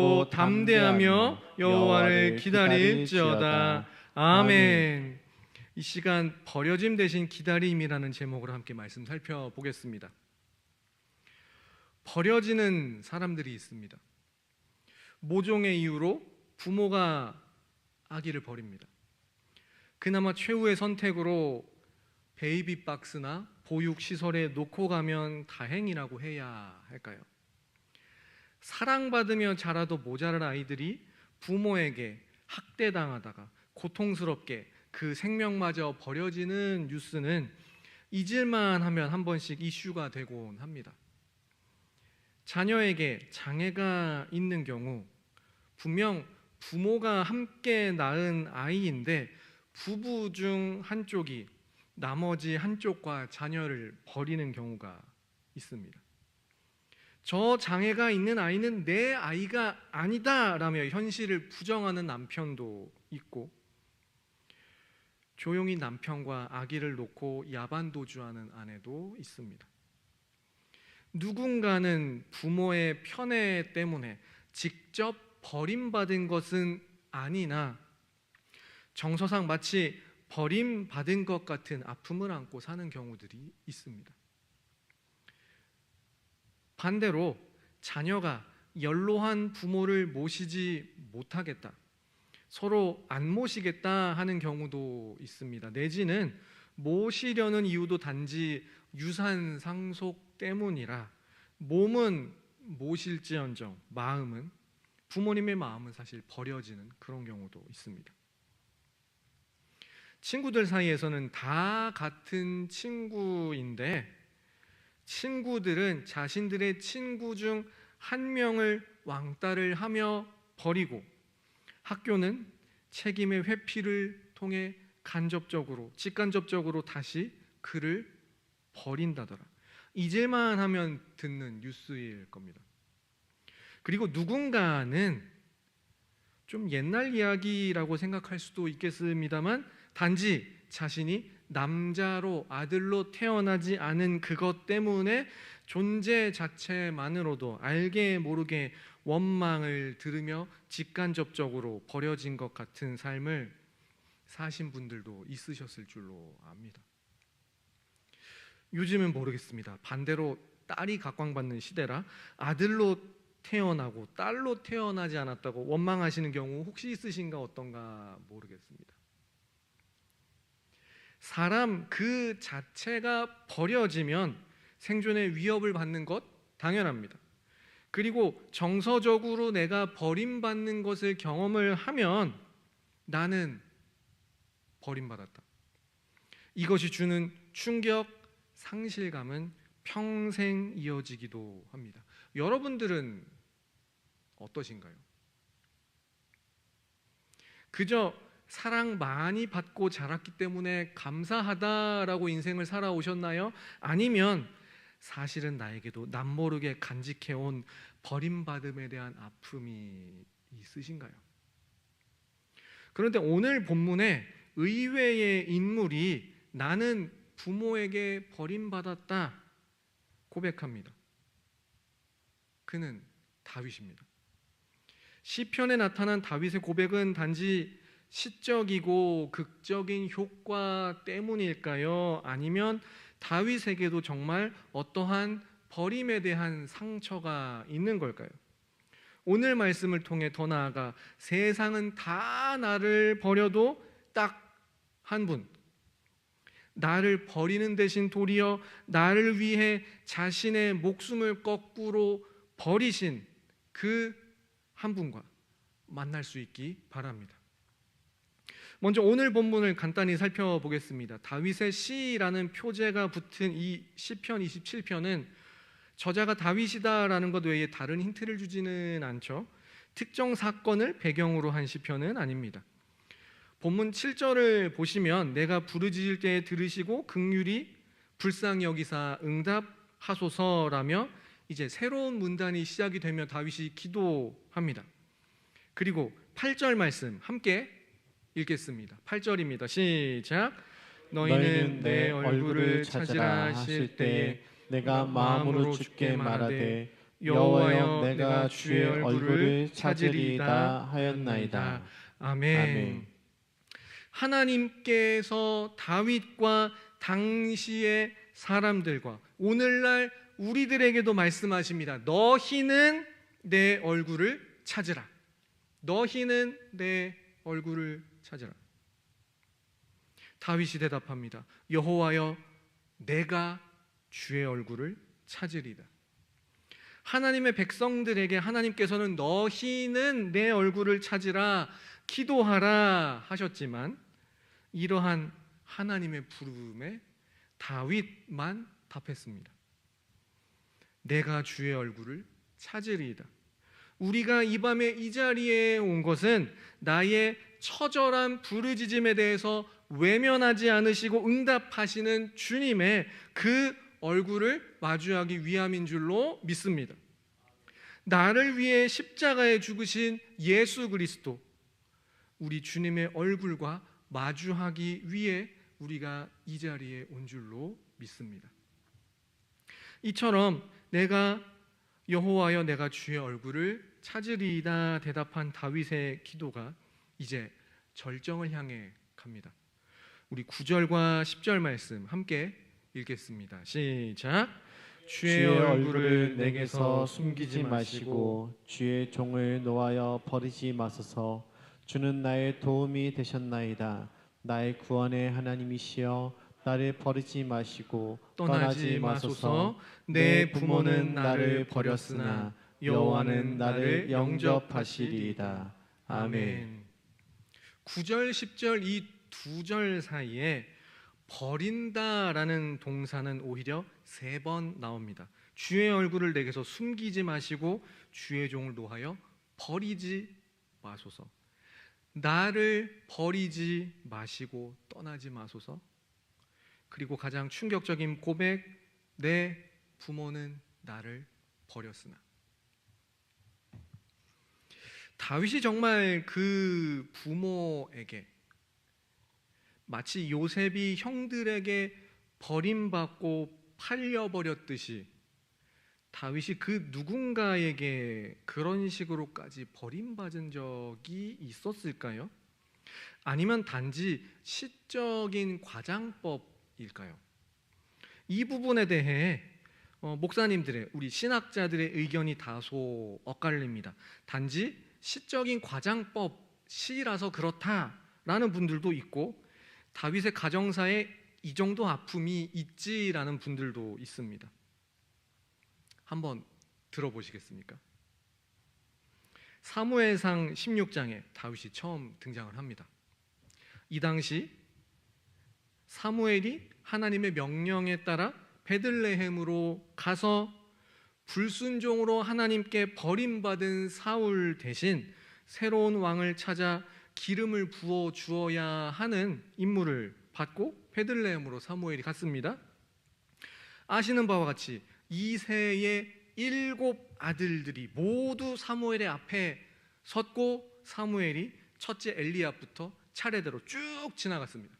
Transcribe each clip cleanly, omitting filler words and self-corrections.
굳고 담대하며 여호와를 기다릴지어다. 아멘. 이 시간 버려짐 대신 기다림이라는 제목으로 함께 말씀 살펴보겠습니다. 버려지는 사람들이 있습니다. 모종의 이유로 부모가 아기를 버립니다. 그나마 최후의 선택으로 베이비 박스나 보육시설에 놓고 가면 다행이라고 해야 할까요? 사랑받으며 자라도 모자랄 아이들이 부모에게 학대당하다가 고통스럽게 그 생명마저 버려지는 뉴스는 잊을만 하면 한 번씩 이슈가 되곤 합니다. 자녀에게 장애가 있는 경우 분명 부모가 함께 낳은 아이인데 부부 중 한쪽이 나머지 한쪽과 자녀를 버리는 경우가 있습니다. 저 장애가 있는 아이는 내 아이가 아니다라며 현실을 부정하는 남편도 있고, 조용히 남편과 아기를 놓고 야반도주하는 아내도 있습니다. 누군가는 부모의 편애 때문에 직접 버림받은 것은 아니나 정서상 마치 버림받은 것 같은 아픔을 안고 사는 경우들이 있습니다. 반대로 자녀가 연로한 부모를 모시지 못하겠다, 서로 안 모시겠다 하는 경우도 있습니다. 내지는 모시려는 이유도 단지 유산 상속 때문이라 몸은 모실지언정 부모님의 마음은 사실 버려지는 그런 경우도 있습니다. 친구들 사이에서는 다 같은 친구인데 친구들은 자신들의 친구 중 한 명을 왕따를 하며 버리고, 학교는 책임의 회피를 통해 직간접적으로 다시 그를 버린다더라. 잊을만 하면 듣는 뉴스일 겁니다. 그리고 누군가는 좀 옛날 이야기라고 생각할 수도 있겠습니다만 단지 자신이 남자로 아들로 태어나지 않은 그것 때문에 존재 자체만으로도 알게 모르게 원망을 들으며 직간접적으로 버려진 것 같은 삶을 사신 분들도 있으셨을 줄로 압니다. 요즘은 모르겠습니다. 반대로 딸이 각광받는 시대라 아들로 태어나고 딸로 태어나지 않았다고 원망하시는 경우 혹시 있으신가 어떤가 모르겠습니다. 사람 그 자체가 버려지면 생존의 위협을 받는 것 당연합니다. 그리고 정서적으로 내가 버림받는 것을 경험을 하면 나는 버림받았다, 이것이 주는 충격, 상실감은 평생 이어지기도 합니다. 여러분들은 어떠신가요? 그저 사랑 많이 받고 자랐기 때문에 감사하다라고 인생을 살아오셨나요? 아니면 사실은 나에게도 남모르게 간직해온 버림받음에 대한 아픔이 있으신가요? 그런데 오늘 본문에 의외의 인물이 나는 부모에게 버림받았다 고백합니다. 그는 다윗입니다. 시편에 나타난 다윗의 고백은 단지 시적이고 극적인 효과 때문일까요? 아니면 다윗에게도 정말 어떠한 버림에 대한 상처가 있는 걸까요? 오늘 말씀을 통해 더 나아가 세상은 다 나를 버려도 딱 한 분, 나를 버리는 대신 도리어 나를 위해 자신의 목숨을 거꾸로 버리신 그 한 분과 만날 수 있기 바랍니다. 먼저 오늘 본문을 간단히 살펴보겠습니다. 다윗의 시라는 표제가 붙은 이 시편 27편은 저자가 다윗이다라는 것 외에 다른 힌트를 주지는 않죠. 특정 사건을 배경으로 한 시편은 아닙니다. 본문 7절을 보시면 내가 부르짖을 때에 들으시고 긍휼히 불쌍히 여기사 응답하소서라며 이제 새로운 문단이 시작이 되며 다윗이 기도합니다. 그리고 8절 말씀 함께 읽겠습니다. 8절입니다. 시작. 너희는 내 얼굴을 찾으라 하실 때에 내가 마음으로 주께 말하되 여호와여 내가 주의 얼굴을 찾으리이다 하였나이다. 아멘. 아멘. 하나님께서 다윗과 당시의 사람들과 오늘날 우리들에게도 말씀하십니다. 너희는 내 얼굴을 찾으라. 너희는 내 얼굴을 찾으라. 다윗이 대답합니다. 여호와여 내가 주의 얼굴을 찾으리다. 하나님의 백성들에게 하나님께서는 너희는 내 얼굴을 찾으라, 기도하라 하셨지만 이러한 하나님의 부름에 다윗만 답했습니다. 내가 주의 얼굴을 찾으리이다. 우리가 이 밤에 이 자리에 온 것은 나의 처절한 부르짖음에 대해서 외면하지 않으시고 응답하시는 주님의 그 얼굴을 마주하기 위함인 줄로 믿습니다. 나를 위해 십자가에 죽으신 예수 그리스도, 우리 주님의 얼굴과 마주하기 위해 우리가 이 자리에 온 줄로 믿습니다. 이처럼 내가 여호와여 내가 주의 얼굴을 찾으리이다 대답한 다윗의 기도가 이제 절정을 향해 갑니다. 우리 9절과 10절 말씀 함께 읽겠습니다. 시작. 주의 얼굴을 내게서 숨기지 마시고 주의 종을 노하여 버리지 마소서. 주는 나의 도움이 되셨나이다. 나의 구원의 하나님이시여 나를 버리지 마시고 떠나지 마소서. 내 부모는 나를 버렸으나 여호와는 나를 영접하시리이다. 아멘. 9절 10절 이 두 절 사이에 버린다라는 동사는 오히려 3번 나옵니다. 주의 얼굴을 내게서 숨기지 마시고 주의 종을 노하여 버리지 마소서. 나를 버리지 마시고 떠나지 마소서. 그리고 가장 충격적인 고백, 내 부모는 나를 버렸으나. 다윗이 정말 그 부모에게 마치 요셉이 형들에게 버림받고 팔려버렸듯이 다윗이 그 누군가에게 그런 식으로까지 버림받은 적이 있었을까요? 아니면 단지 시적인 과장법일까요? 이 부분에 대해 목사님들의, 우리 신학자들의 의견이 다소 엇갈립니다. 단지 시적인 과장법이라서 그렇다라는 분들도 있고 다윗의 가정사에 이 정도 아픔이 있지라는 분들도 있습니다. 한번 들어보시겠습니까? 사무엘상 16장에 다윗이 처음 등장을 합니다. 이 당시 사무엘이 하나님의 명령에 따라 베들레헴으로 가서 불순종으로 하나님께 버림받은 사울 대신 새로운 왕을 찾아 기름을 부어 주어야 하는 임무를 받고 베들레헴으로 사무엘이 갔습니다. 아시는 바와 같이 이새의 7 아들들이 모두 사무엘의 앞에 섰고 사무엘이 첫째 엘리압부터 차례대로 쭉 지나갔습니다.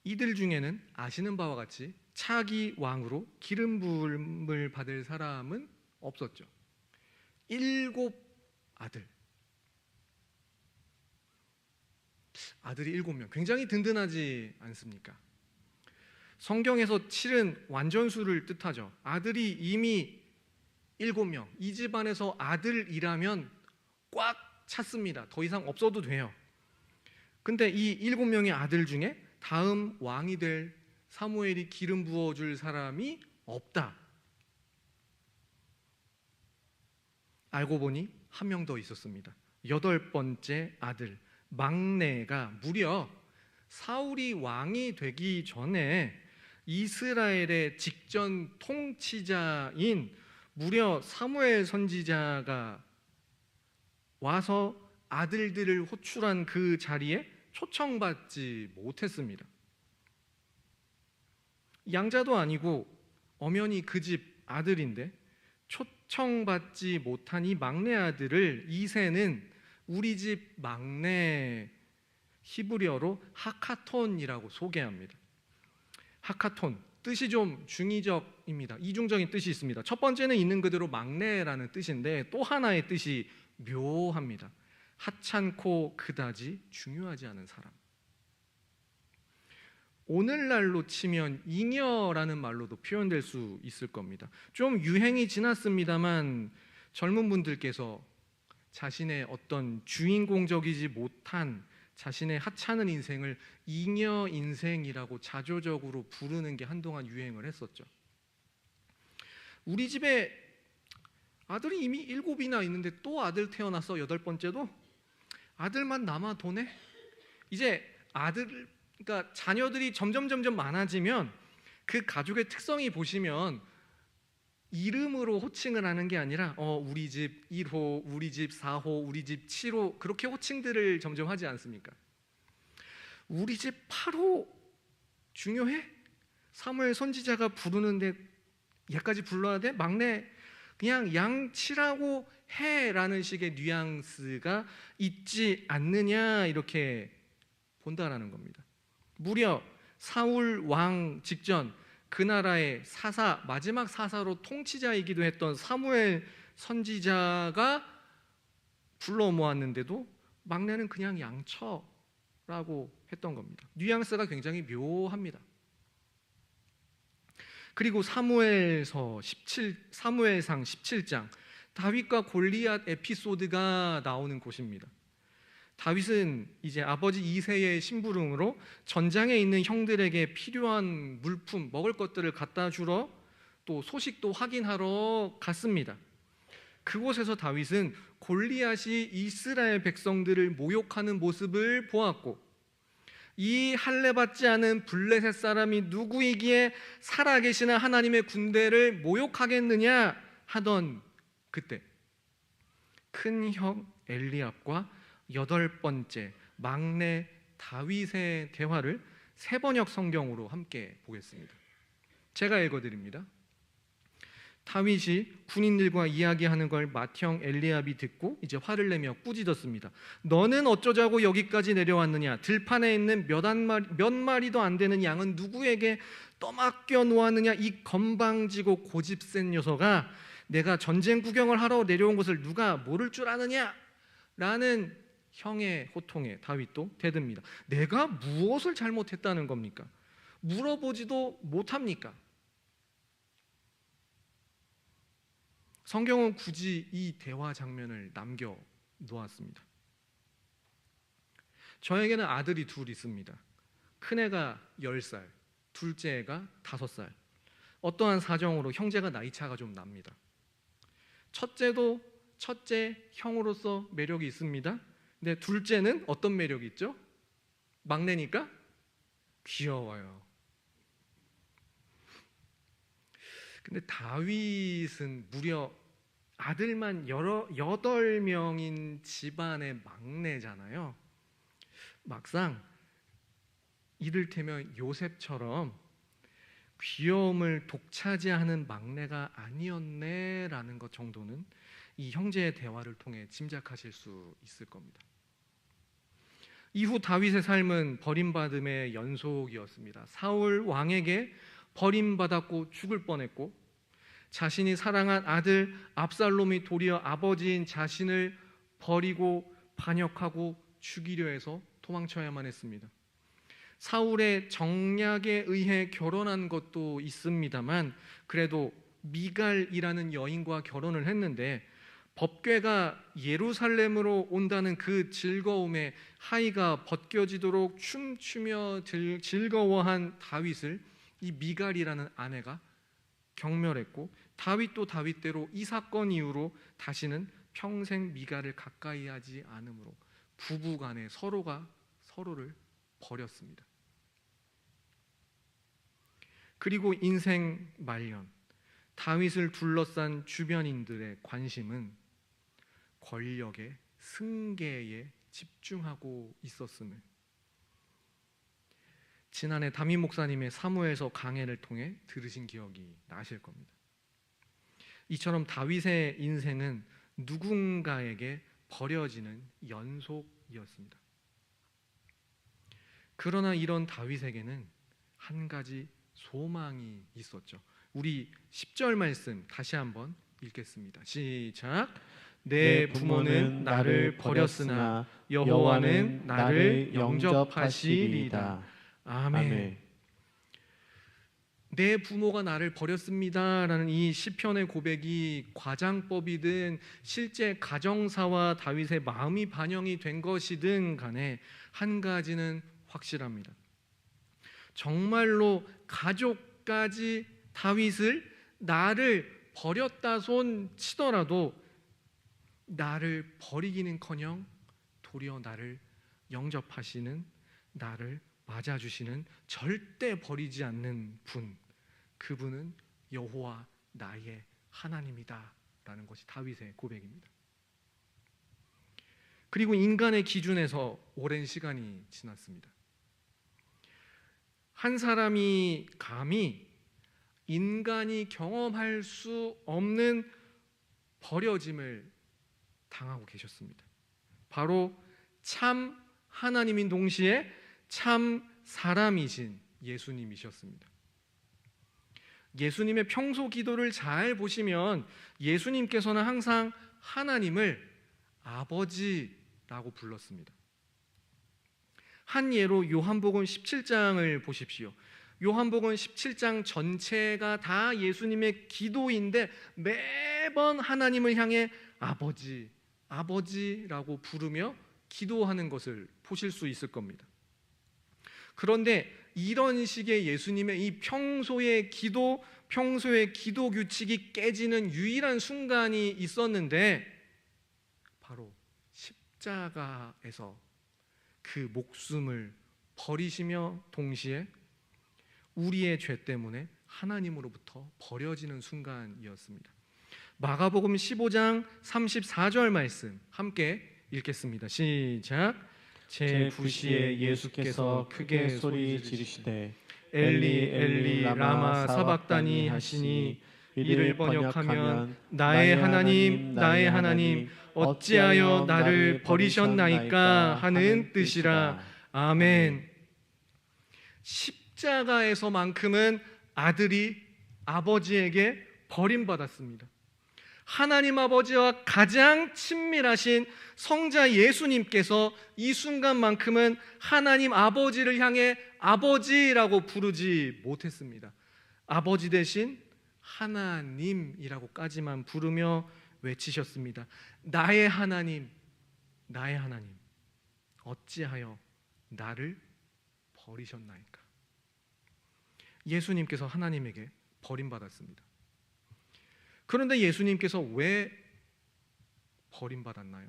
이들 중에는 아시는 바와 같이 차기 왕으로 기름 부음을 받을 사람은 없었죠. 7 아들이 7명, 굉장히 든든하지 않습니까? 성경에서 7은 완전수를 뜻하죠. 아들이 이미 7명, 이 집안에서 아들이라면 꽉 찼습니다. 더 이상 없어도 돼요. 근데 이 7명의 아들 중에 다음 왕이 될 사무엘이 기름 부어줄 사람이 없다. 알고 보니 한 명 더 있었습니다. 8번째 아들, 막내가 무려 사울이 왕이 되기 전에 이스라엘의 직전 통치자인 무려 사무엘 선지자가 와서 아들들을 호출한 그 자리에 초청받지 못했습니다. 양자도 아니고 엄연히 그 집 아들인데 초청받지 못한 이 막내 아들을 이새는 우리 집 막내, 히브리어로 하카톤이라고 소개합니다. 하카톤, 뜻이 좀 중의적입니다. 이중적인 뜻이 있습니다. 첫 번째는 있는 그대로 막내라는 뜻인데 또 하나의 뜻이 묘합니다. 하찮고 그다지 중요하지 않은 사람. 오늘날로 치면 잉여라는 말로도 표현될 수 있을 겁니다. 좀 유행이 지났습니다만 젊은 분들께서 자신의 어떤 주인공적이지 못한 자신의 하찮은 인생을 잉여 인생이라고 자조적으로 부르는 게 한동안 유행을 했었죠. 우리 집에 아들이 이미 7이나 있는데 또 아들 태어났어. 8번째도 아들만 남아 도네. 이제 그러니까 자녀들이 점점 많아지면 그 가족의 특성이 보시면 이름으로 호칭을 하는 게 아니라 우리 집 1호, 우리 집 4호, 우리 집 7호 그렇게 호칭들을 점점 하지 않습니까? 우리 집 8호 중요해? 사무엘 선지자가 부르는데 얘까지 불러야 돼? 막내 그냥 양치라고 해라는 식의 뉘앙스가 있지 않느냐 이렇게 본다라는 겁니다. 무려 사울 왕 직전 그 나라의 사사, 마지막 사사로 통치자이기도 했던 사무엘 선지자가 불러 모았는데도 막내는 그냥 양처라고 했던 겁니다. 뉘앙스가 굉장히 묘합니다. 그리고 사무엘상 17장 다윗과 골리앗 에피소드가 나오는 곳입니다. 다윗은 이제 아버지 이새의 심부름으로 전장에 있는 형들에게 필요한 물품, 먹을 것들을 갖다 주러 또 소식도 확인하러 갔습니다. 그곳에서 다윗은 골리앗이 이스라엘 백성들을 모욕하는 모습을 보았고 이 할례받지 않은 블레셋 사람이 누구이기에 살아계시는 하나님의 군대를 모욕하겠느냐 하던 그때 큰 형 엘리압과 8번째 막내 다윗의 대화를 세번역 성경으로 함께 보겠습니다. 제가 읽어드립니다. 다윗이 군인들과 이야기하는 걸 맏형 엘리압이 듣고 이제 화를 내며 꾸짖었습니다. 너는 어쩌자고 여기까지 내려왔느냐? 들판에 있는 몇 마리도 안 되는 양은 누구에게 떠맡겨 놓았느냐? 이 건방지고 고집센 녀석아, 내가 전쟁 구경을 하러 내려온 것을 누가 모를 줄 아느냐? 라는 형의 호통에 다윗도 대듭니다. 내가 무엇을 잘못했다는 겁니까? 물어보지도 못합니까? 성경은 굳이 이 대화 장면을 남겨 놓았습니다. 저에게는 아들이 둘 있습니다. 큰애가 10살, 둘째가 5살. 어떠한 사정으로 형제가 나이 차가 좀 납니다. 첫째도 첫째 형으로서 매력이 있습니다. 근데 둘째는 어떤 매력이 있죠? 막내니까 귀여워요. 근데 다윗은 무려 아들만 8명인 집안의 막내잖아요. 막상 이를테면 요셉처럼 귀여움을 독차지하는 막내가 아니었네라는 것 정도는 이 형제의 대화를 통해 짐작하실 수 있을 겁니다. 이후 다윗의 삶은 버림받음의 연속이었습니다. 사울 왕에게 버림받았고 죽을 뻔했고 자신이 사랑한 아들 압살롬이 도리어 아버지인 자신을 버리고 반역하고 죽이려 해서 도망쳐야만 했습니다. 사울의 정략에 의해 결혼한 것도 있습니다만 그래도 미갈이라는 여인과 결혼을 했는데 법궤가 예루살렘으로 온다는 그 즐거움에 하의가 벗겨지도록 춤추며 즐거워한 다윗을 이 미갈이라는 아내가 경멸했고 다윗도 다윗대로 이 사건 이후로 다시는 평생 미갈을 가까이 하지 않으므로 부부간에 서로가 서로를 버렸습니다. 그리고 인생 말년 다윗을 둘러싼 주변인들의 관심은 권력의 승계에 집중하고 있었음을 지난해 담임 목사님의 사무엘서 강해를 통해 들으신 기억이 나실 겁니다. 이처럼 다윗의 인생은 누군가에게 버려지는 연속이었습니다. 그러나 이런 다윗에게는 한 가지 소망이 있었죠. 우리 10절 말씀 다시 한번 읽겠습니다. 시작. 내 부모는 나를 버렸으나 여호와는 나를 영접하시리이다. 아멘. 내 부모가 나를 버렸습니다라는 이 시편의 고백이 과장법이든 실제 가정사와 다윗의 마음이 반영이 된 것이든 간에 한 가지는 확실합니다. 정말로 가족까지 다윗을 나를 버렸다 손 치더라도 나를 버리기는커녕 도리어 나를 영접하시는, 나를 맞아주시는, 절대 버리지 않는 분, 그분은 여호와 나의 하나님이다 라는 것이 다윗의 고백입니다. 그리고 인간의 기준에서 오랜 시간이 지났습니다. 한 사람이 감히 인간이 경험할 수 없는 버려짐을 당하고 계셨습니다. 바로 참 하나님인 동시에 참 사람이신 예수님이셨습니다. 예수님의 평소 기도를 잘 보시면 예수님께서는 항상 하나님을 아버지라고 불렀습니다. 한 예로 요한복음 17장을 보십시오. 요한복음 17장 전체가 다 예수님의 기도인데 매번 하나님을 향해 아버지, 아버지라고 부르며 기도하는 것을 보실 수 있을 겁니다. 그런데 이런 식의 예수님의 이 평소의 기도 규칙이 깨지는 유일한 순간이 있었는데 바로 십자가에서 그 목숨을 버리시며 동시에 우리의 죄 때문에 하나님으로부터 버려지는 순간이었습니다. 마가복음 15장 34절 말씀 함께 읽겠습니다. 시작. 제 부시에 예수께서 크게 소리 지르시되 엘리 엘리 라마 사박다니 하시니 이를 번역하면 나의 하나님 나의 하나님 어찌하여 나를 버리셨나이까 하는 뜻이라. 아멘. 십자가에서만큼은 아들이 아버지에게 버림받았습니다. 하나님 아버지와 가장 친밀하신 성자 예수님께서 이 순간만큼은 하나님 아버지를 향해 아버지라고 부르지 못했습니다. 아버지 대신 하나님이라고까지만 부르며 외치셨습니다. 나의 하나님, 나의 하나님, 어찌하여 나를 버리셨나이까. 예수님께서 하나님에게 버림받았습니다. 그런데 예수님께서 왜 버림받았나요?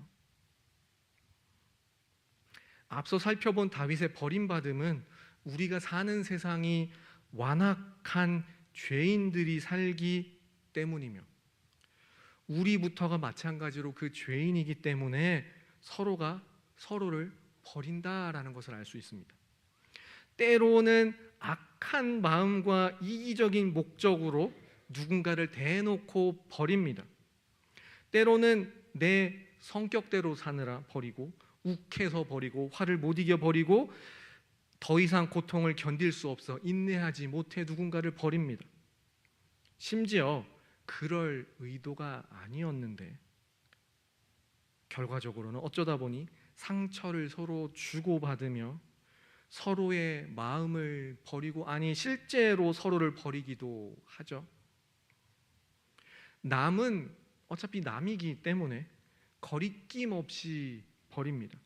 앞서 살펴본 다윗의 버림받음은 우리가 사는 세상이 완악한 죄인들이 살기 때문이며 우리부터가 마찬가지로 그 죄인이기 때문에 서로가 서로를 버린다라는 것을 알 수 있습니다. 때로는 악한 마음과 이기적인 목적으로 누군가를 대놓고 버립니다. 때로는 내 성격대로 사느라 버리고, 욱해서 버리고, 화를 못 이겨 버리고, 더 이상 고통을 견딜 수 없어 인내하지 못해 누군가를 버립니다. 심지어 그럴 의도가 아니었는데 결과적으로는 어쩌다 보니 상처를 서로 주고받으며 서로의 마음을 버리고, 아니 실제로 서로를 버리기도 하죠. 남은 어차피 남이기 때문에 거리낌 없이 버립니다.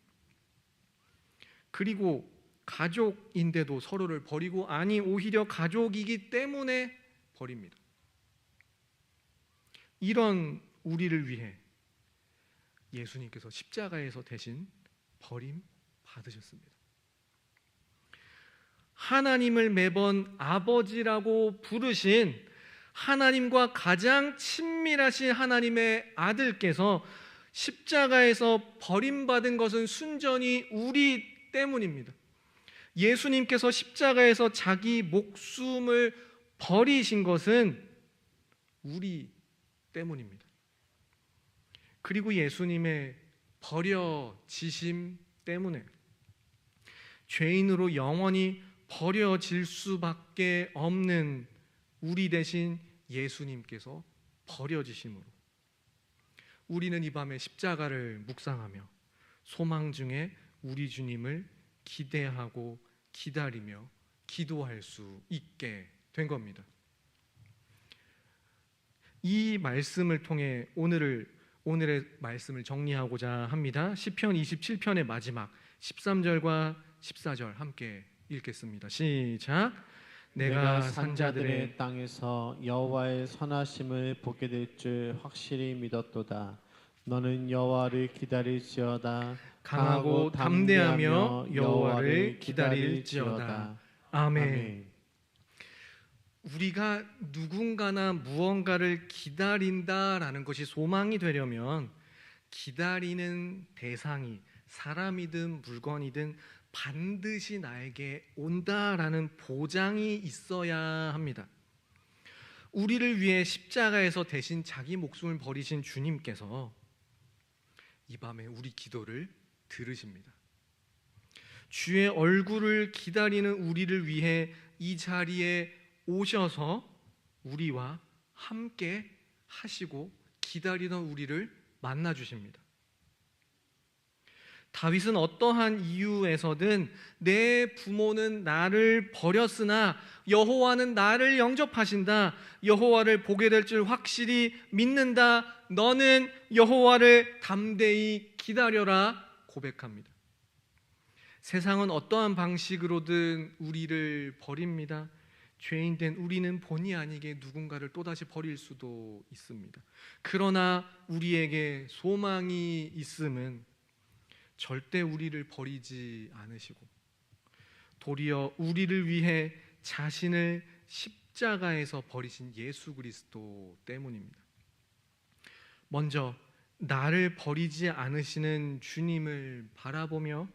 그리고 가족인데도 서로를 버리고, 아니 오히려 가족이기 때문에 버립니다. 이런 우리를 위해 예수님께서 십자가에서 대신 버림 받으셨습니다. 하나님을 매번 아버지라고 부르신 하나님과 가장 친밀하신 하나님의 아들께서 십자가에서 버림받은 것은 순전히 우리 때문입니다. 예수님께서 십자가에서 자기 목숨을 버리신 것은 우리 때문입니다. 그리고 예수님의 버려지심 때문에 죄인으로 영원히 버려질 수밖에 없는 우리 대신 예수님께서 버려지심으로 우리는 이 밤에 십자가를 묵상하며 소망 중에 우리 주님을 기대하고 기다리며 기도할 수 있게 된 겁니다. 이 말씀을 통해 오늘의 말씀을 정리하고자 합니다. 시편 27편의 마지막 13절과 14절 함께 읽겠습니다. 시작. 내가 산자들의 땅에서 여호와의 선하심을 보게 될 줄 확실히 믿었도다. 너는 여호와를 기다릴지어다. 강하고 담대하며 여호와를 기다릴지어다. 아멘. 우리가 누군가나 무언가를 기다린다라는 것이 소망이 되려면 기다리는 대상이 사람이든 물건이든 반드시 나에게 온다라는 보장이 있어야 합니다. 우리를 위해 십자가에서 대신 자기 목숨을 버리신 주님께서 이 밤에 우리 기도를 들으십니다. 주의 얼굴을 기다리는 우리를 위해 이 자리에 오셔서 우리와 함께 하시고 기다리던 우리를 만나 주십니다. 다윗은 어떠한 이유에서든 내 부모는 나를 버렸으나 여호와는 나를 영접하신다. 여호와를 보게 될 줄 확실히 믿는다. 너는 여호와를 담대히 기다려라 고백합니다. 세상은 어떠한 방식으로든 우리를 버립니다. 죄인된 우리는 본의 아니게 누군가를 또다시 버릴 수도 있습니다. 그러나 우리에게 소망이 있음은 절대 우리를 버리지 않으시고 도리어 우리를 위해 자신을 십자가에서 버리신 예수 그리스도 때문입니다. 먼저 나를 버리지 않으시는 주님을 바라보며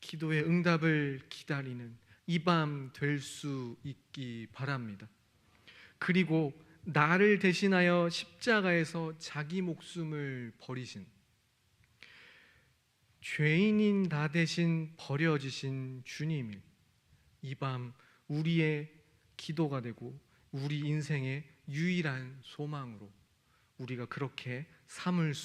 기도의 응답을 기다리는 이 밤 될 수 있기 바랍니다. 그리고 나를 대신하여 십자가에서 자기 목숨을 버리신 죄인인 나 대신 버려지신 주님이 이 밤 우리의 기도가 되고 우리 인생의 유일한 소망으로 우리가 그렇게 삼을 수